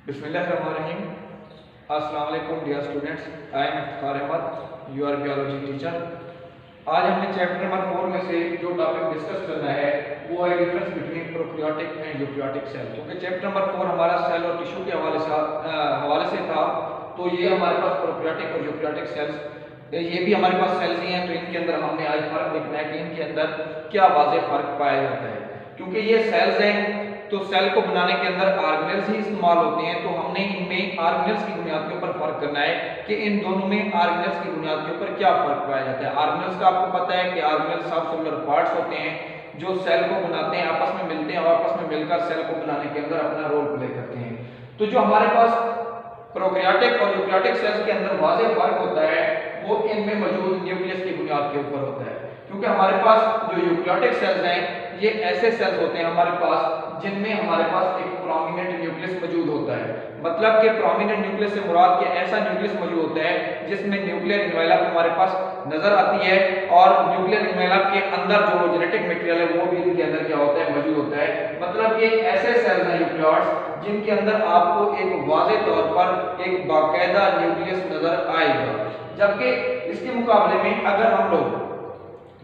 बिस्मिल्लाहिर्रहमानिर्रहीम। अस्सलाम वालेकुम dear students, I am Iftikhar Ahmed, your biology teacher. आज हमने चैप्टर नंबर 4 में से जो टॉपिक डिस्कस करना है वो है difference between prokaryotic and eukaryotic cell. क्योंकि चैप्टर नंबर 4 हमारा सेल और टिश्यू के हवाले से था, तो ये हमारे पास प्रोकैरियोटिक और यूकैरियोटिक सेल्स ये भी हमारे पास सेल्स ही हैं। तो इनके अंदर हमने आज फर्क देखना है कि इनके अंदर क्या वाज़ेह फर्क पाया जाता है। क्योंकि ये सेल्स हैं तो सेल को बनाने के अंदर ऑर्गेनेल्स ही इस्तेमाल होते हैं, तो हमने इनमें ऑर्गेनेल्स की बुनियाद के ऊपर फर्क करना है कि इन दोनों में ऑर्गेनेल्स की बुनियाद के ऊपर क्या फर्क पाया जाता है। ऑर्गेनेल्स का आपको पता है कि ऑर्गेनेल्स सब सिमिलर पार्ट्स होते हैं जो सेल को बनाते हैं, आपस में मिलते हैं और आपस में मिलकर सेल को बनाने के अंदर अपना रोल प्ले करते हैं। तो जो हमारे पास प्रोकैरियोटिक और यूकैरियोटिक सेल्स के अंदर वाज़ेह फर्क होता है वो इनमें मौजूद न्यूक्लियस की बुनियाद के ऊपर होता है। क्योंकि हमारे पास जो यूकैरियोटिक सेल्स हैं ये ऐसे सेल्स होते हैं हमारे पास जिनमें हमारे पास एक प्रोमिनेंट न्यूक्लियस मौजूद होता है। मतलब कि प्रोमिनेंट न्यूक्लियस से मुराद के ऐसा न्यूक्लियस मौजूद होता है जिसमें न्यूक्लियर एनवेलप हमारे पास नजर आती है और न्यूक्लियर एनवेलप के अंदर जो जेनेटिक मटेरियल है वो भी इनके अंदर क्या होता है, मौजूद होता है। मतलब कि ऐसे सेल्स हैं यूकैरियोट्स जिनके अंदर आपको एक वाज़ेह तौर पर एक बाकायदा न्यूक्लियस नजर आएगा। जबकि इसके मुकाबले में अगर हम लोग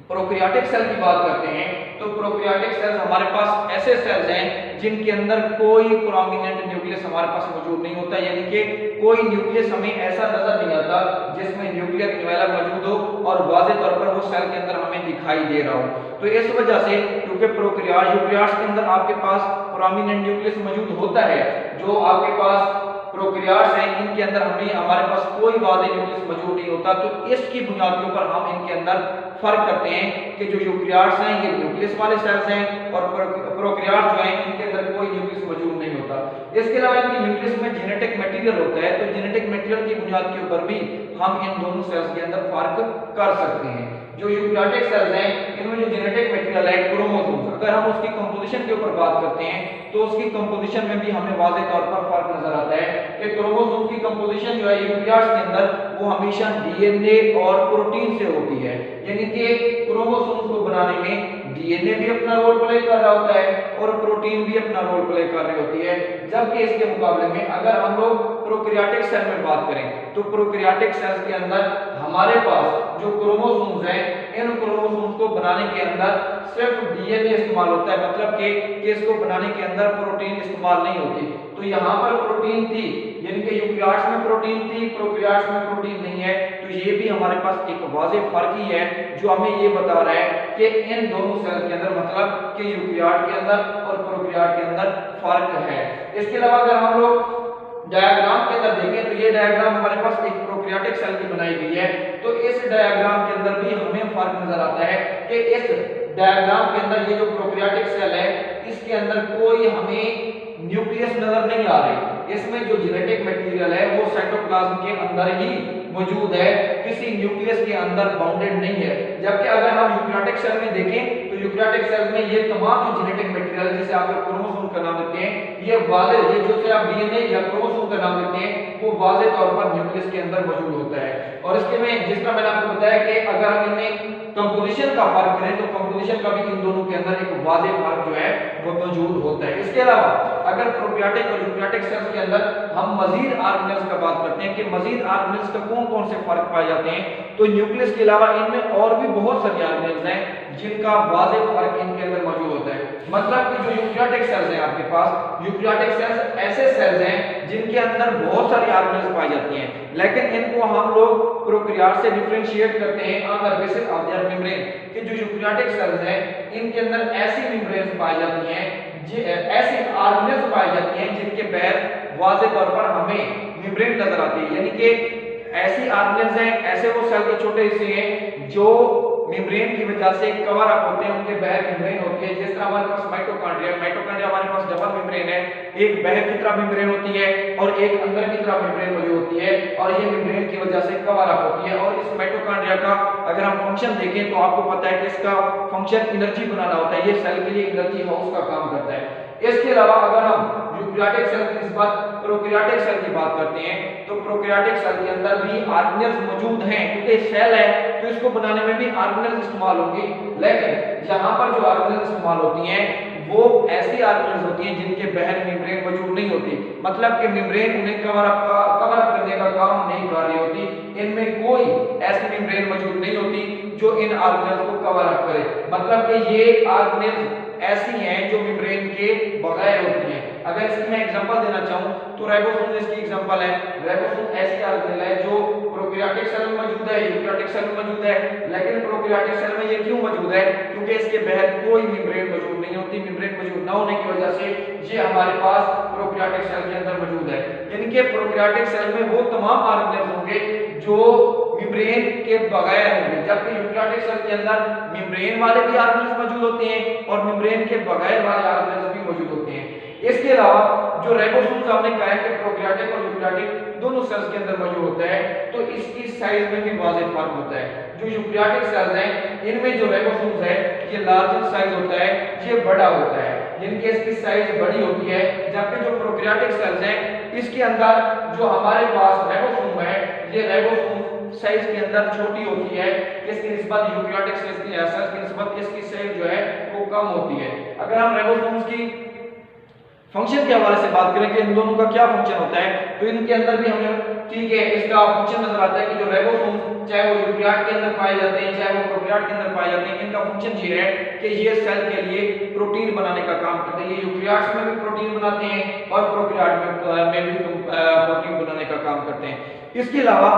प्रोकैरियोटिक सेल की बात करते हैं तो प्रोकैरियोटिक सेल्स हमारे पास ऐसे सेल्स हैं जिनके अंदर कोई प्रोमिनेंट न्यूक्लियस हमारे पास मौजूद नहीं होता, यानी कि कोई न्यूक्लियस हमें ऐसा नजर नहीं आता जिसमें न्यूक्लियर एनवेलप मौजूद हो और वाज़ेह तौर पर वो सेल के अंदर हमें दिखाई दे रहा हो। तो इस वजह से क्योंकि यूकैरियोट्स के अंदर आपके पास प्रोमिनेंट न्यूक्लियस मौजूद होता है, जो आपके पास प्रोकैरियोट्स हैं इनके अंदर हमारे पास कोई वाज़ेह न्यूक्लियस मौजूद नहीं होता। तो इसकी बुनियाद के ऊपर हम इनके अंदर फर्क करते हैं कि जो यूकैरियोट्स हैं ये न्यूक्लियस वाले सेल्स हैं और प्रोकैरियोट्स जो हैं इनके अंदर कोई न्यूक्लियस मौजूद नहीं होता। इसके अलावा इनके न्यूक्लियस में जेनेटिक मटेरियल होता है, तो जेनेटिक मटेरियल की बुनियाद के ऊपर भी हम इन दोनों सेल्स के अंदर फर्क कर सकते हैं। जो यूकैरियोटिक सेल्स हैं इनमें जो जेनेटिक मटेरियल है क्रोमोसोम्स, अगर हम उसकी कंपोजिशन के ऊपर बात करते हैं तो उसकी कंपोजिशन में भी हमें वाज़ेह तौर पर फर्क नजर आता है कि क्रोमोसोम की कंपोजिशन जो है यूकैरियोट्स के अंदर वो हमेशा डीएनए और प्रोटीन से होती है, यानी कि क्रोमोसोम्स को बनाने में डीएनए भी अपना रोल प्ले कर रहा होता है और प्रोटीन भी अपना रोल प्ले कर रही होती है। जबकि इसके मुकाबले में अगर हम लोग प्रोकैरियोटिक सेल में बात करें तो प्रोकैरियोटिक सेल्स के अंदर हमारे पास जो क्रोमोसोम्स हैं इन क्रोमोसोम्स को बनाने के अंदर सिर्फ डीएनए इस्तेमाल होता है, मतलब कि इसको बनाने के अंदर प्रोटीन इस्तेमाल नहीं होती। तो यहाँ पर प्रोटीन थी, यानी कि यूकैरियोट्स में प्रोटीन थी, प्रोकैरियोट्स में प्रोटीन नहीं है। तो ये भी हमारे पास एक वाज़ेह फर्क ही है जो हमें ये बता रहा है कि इन दोनों सेल्स के अंदर मतलब कि यूकैरियोट के अंदर और प्रोकैरियोट के अंदर फर्क है। इसके अलावा अगर हम लोग डायग्राम के अंदर देखें तो ये डायग्राम हमारे पास एक प्रोकैरियोटिक सेल की बनाई गई है। तो इस डायग्राम के अंदर भी हमें फर्क नजर आता है कि इस डायग्राम के अंदर ये जो प्रोकैरियोटिक सेल है इसके अंदर कोई हमें न्यूक्लियस नजर नहीं आ रही। इसमें जो जेनेटिक मटेरियल है वो साइटोप्लाज्म के अंदर ही मौजूद है, किसी न्यूक्लियस के अंदर बाउंडेड नहीं है। जबकि अगर हम यूकैरियोटिक सेल में देखें तो यूकैरियोटिक सेल में ये तमाम जो जेनेटिक मटेरियल जिसे आप क्रोमोसोम का नाम देते हैं ये वाज़ेह, ये जो से आप डीएनए या क्रोमोसोम का नाम देते हैं वो वाज़ेह तौर पर न्यूक्लियस के अंदर मौजूद होता है। और इसके में जिस तरह मैंने आपको बताया कि अगर हम इनमें कंपोजिशन का फर्क करें तो कंपोजिशन का भी इन दोनों के अंदर एक वाज़ेह फर्क जो है वो मौजूद होता है। इसके अलावा अगर प्रोकैरियोटिक और यूकैरियोटिक सेल्स के अंदर हम मजीद ऑर्गेनेल्स का बात करते हैं कि मजीद ऑर्गेनेल्स का कौन कौन से फर्क पाए जाते हैं, तो न्यूक्लियस के अलावा इनमें और भी बहुत सारे ऑर्गेनेल्स हैं जिनका वाज़ेह फर्क इनके अंदर मौजूद होता है। मतलब कि जो यूकैरियोटिक सेल्स हैं आपके पास, यूकैरियोटिक सेल्स ऐसे सेल्स हैं जिनके अंदर बहुत सारी ऑर्गेनेल्स पाई जाती हैं, लेकिन इनको हम लोग प्रोकैरियोट से डिफरेंशिएट करते हैं on the basis of their membrane कि जो यूकैरियोटिक सेल्स हैं इनके अंदर ऐसी मेम्ब्रेन्स पाई जाती हैं, ऐसी ऑर्गेनेल्स पाई जाती हैं जिनके बाहर वाज़ेह तौर पर हमें मेम्ब्रेन नजर आती है। यानी कि ऐसी ऑर्गेनेल्स हैं, ऐसे वो सेल के छोटे हिस्से हैं जो मेम्ब्रेन की वजह से कवर अप होते हैं, उनके बाहर मेम्ब्रेन होती है। जिस तरह हमारे पास माइटोकॉन्ड्रिया हमारे पास डबल मेम्ब्रेन है, एक बाहर की तरफ मेम्ब्रेन होती है और एक अंदर की तरफ मेम्ब्रेन मौजूद होती है और ये मेम्ब्रेन की वजह से कवर अप होती है। और इस माइटोकॉन्ड्रिया का अगर हम फंक्शन देखें तो आपको पता है कि इसका फंक्शन एनर्जी बनाना होता है, ये सेल के लिए एनर्जी हाउस का काम करता है। इसके अलावा अगर हम यूकैरियोटिक सेल की निस्बत प्रोकैरियोटिक सेल की बात करते हैं तो प्रोकैरियोटिक सेल के अंदर भी ऑर्गेनेल्स मौजूद हैं, क्योंकि सेल है तो इसको बनाने में भी ऑर्गेनेल्स इस्तेमाल होंगे। लेकिन यहाँ पर जो ऑर्गेनेल्स इस्तेमाल होती हैं वो ऐसी ऑर्गेनेल्स होती हैं जिनके बाहर मेम्ब्रेन मौजूद नहीं होती, मतलब कि मेम्ब्रेन उन्हें कवर अप करने का काम नहीं कर रही होती। इनमें कोई ऐसी मेम्ब्रेन मौजूद नहीं होती जो इन ऑर्गेनेल्स को कवर अप करे, मतलब कि ये ऑर्गेनेल्स ऐसी हैं जो मेम्ब्रेन के बगैर होती हैं। अगर इसकी मैं एग्जांपल देना चाहूं तो राइबोसोम इसकी एग्जांपल है। राइबोसोम ऐसी ऑर्गेनेल है जो प्रोकैरियोटिक सेल में मौजूद है, यूकैरियोटिक सेल में मौजूद है, लेकिन प्रोकैरियोटिक सेल में ये क्यों मौजूद है? क्योंकि इसके बाहर कोई मेम्ब्रेन मौजूद नहीं होती। मेम्ब्रेन मौजूद ना होने की वजह से ये हमारे पास प्रोकैरियोटिक सेल के अंदर मौजूद है। यानी कि प्रोकैरियोटिक सेल में वो तमाम ऑर्गेनेल्स होंगे जो मेम्ब्रेन के बगैर होंगे, जबकि यूकैरियोटिक सेल के अंदर मेम्ब्रेन वाले भी ऑर्गेनेल्स मौजूद होते हैं और मेम्ब्रेन के बगैर वाले ऑर्गेनेल्स भी मौजूद होते हैं। इसके अलावा जो राइबोसोम्स हमने कहा है कि प्रोकैरियोटिक और यूकैरियोटिक दोनों सेल्स के अंदर मौजूद होता है, तो इसकी साइज में भी वाज़ेह फर्क होता है। जो यूकैरियोटिक सेल्स हैं इनमें जो राइबोसोम्स है ये लार्जर साइज होता है, ये बड़ा होता है, जिनकी इसकी साइज बड़ी होती है, जबकि जो प्रोकैरियोटिक सेल्स हैं इसके अंदर जो हमारे पास राइबोसोम है ये राइबोसोम साइज के अंदर छोटी होती है। इसकी निस्बत यूकैरियोटिक सेल्स की निस्बत इसकी साइज जो है वो कम होती है। अगर हम राइबोसोम्स की फंक्शन के हवाले से बात करें कि इन दोनों का क्या फंक्शन होता है, तो इनके अंदर भी हमें ठीक है इसका फंक्शन नजर आता है कि जो राइबोसोम चाहे वो यूकैरियोट के अंदर पाए जाते हैं चाहे वो प्रोकैरियोट के अंदर पाए जाते हैं, इनका फंक्शन ये है कि ये सेल के लिए प्रोटीन बनाने का काम करते हैं। ये यूकैरियोट्स में भी प्रोटीन बनाते हैं और प्रोकैरियोट में भी प्रोटीन बनाने का काम करते हैं। इसके अलावा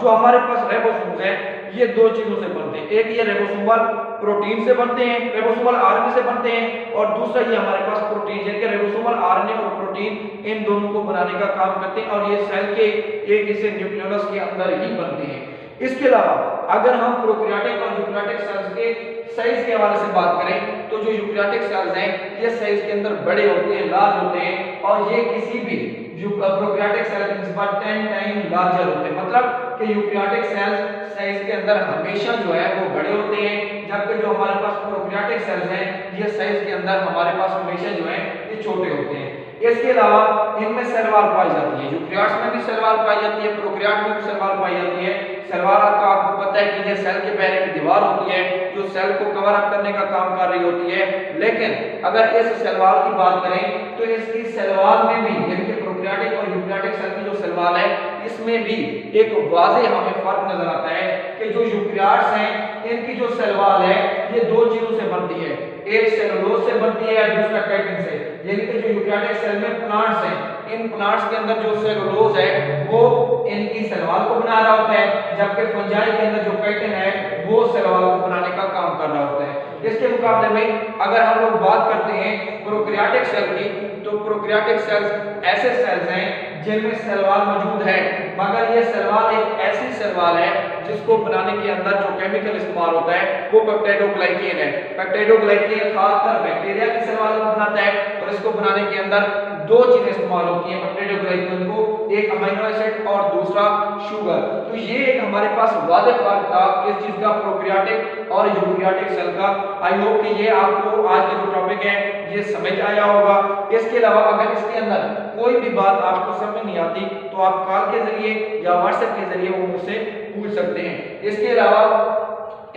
जो हमारे पास राइबोसोम्स हैं ये दो चीजों से बनते हैं, एक ये राइबोसोमल प्रोटीन से बनते हैं, राइबोसोमल आरएनए से बनते हैं, और दूसरा ये हमारे पास प्रोटीन यानी कि राइबोसोमल आरएनए और प्रोटीन इन दोनों को बनाने का काम करते हैं और ये सेल के एक हिस्से न्यूक्लियस के अंदर ही बनते हैं। इसके अलावा अगर हम प्रोकैरियोटिक और यूकैरियोटिक सेल्स के साइज के हवाले से बात करें तो जो यूकैरियोटिक सेल्स हैं ये साइज के अंदर बड़े होते हैं, लार्ज होते हैं, और ये किसी भी प्रोकैरियोटिक सेल की निस्बत 10 टाइम लार्जर होते हैं, मतलब कि यूकैरियोटिक सेल्स साइज के अंदर हमेशा जो है वो बड़े होते हैं, जबकि जो हमारे पास प्रोकैरियोटिक सेल्स हैं ये साइज के अंदर हमारे पास हमेशा जो है ये छोटे होते हैं। इसके अलावा इनमें सेल वॉल पाई जाती है, यूकैरियोट्स में भी सेल वॉल पाई जाती है, प्रोकैरियोट में भी सेल वॉल पाई जाती है। सेल वॉल आपको पता है कि ये सेल के बाहर एक दीवार होती है जो सेल को कवर अप करने का काम कर रही होती है, लेकिन अगर इस सेल वॉल की बात करें तो इसकी सेल वॉल में भी यानी कि प्रोकैरियोटिक और यूकैरियोटिक सेल की जो सेल वॉल है इसमें भी एक वाज़ेह हमें फर्क नजर आता है कि जो यूकैरियोट्स हैं इनकी जो सेल वॉल है ये दो चीजों से बनती है, एक सेलुलोज से बनती है और दूसरा काइटिन से। यानी कि जो यूकैरियोटिक सेल में प्लांट्स हैं इन प्लांट्स के अंदर जो सेलुलोज है वो इनकी सेल वॉल को बना रहा होता है, जबकि फंजाई के अंदर जो काइटिन है वो सेल वॉल को बनाने का काम कर रहा होता है। इसके मुकाबले में अगर हम लोग बात करते हैं प्रोकैरियोटिक सेल की तो प्रोकैरियोटिक सेल्स ऐसे सेल्स हैं जिनमें सेल वॉल मौजूद है, मगर ये सेल वॉल एक ऐसी सेल वॉल है जिसको बनाने के अंदर जो केमिकल इस्तेमाल होता है वो पेप्टाइडोग्लाइकेन है। पेप्टाइडोग्लाइकेन खासकर बैक्टीरिया की सेल वॉल को बनाता है और इसको बनाने के अंदर दो चीजें इस्तेमाल होती हैं पेप्टाइडोग्लाइकेन को, एक अमीनो एसिड और दूसरा शुगर। तो ये एक हमारे पास वाज़ेह फर्क था किस चीज का, प्रोकैरियोटिक और यूकैरियोटिक सेल का। आई होप कि ये आपको आज का जो टॉपिक है ये समझ आया होगा। इसके अलावा अगर इसके अंदर कोई भी बात आपको समझ नहीं आती तो आप कॉल के जरिए या व्हाट्सएप के जरिए वो मुझसे पूछ सकते हैं। इसके अलावा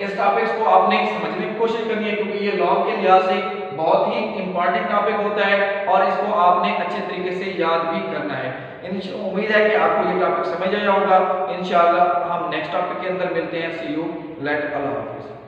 इस टॉपिक्स को आपने समझने की कोशिश करनी है क्योंकि ये लॉ के लिहाज से बहुत ही इंपॉर्टेंट टॉपिक होता है और इसको आपने अच्छे तरीके से याद भी करना है। उम्मीद है कि आपको ये टॉपिक समझ आया होगा। इंशाल्लाह हम नेक्स्ट टॉपिक के अंदर मिलते हैं। सी यू लेट अल्लाह हाफिज़।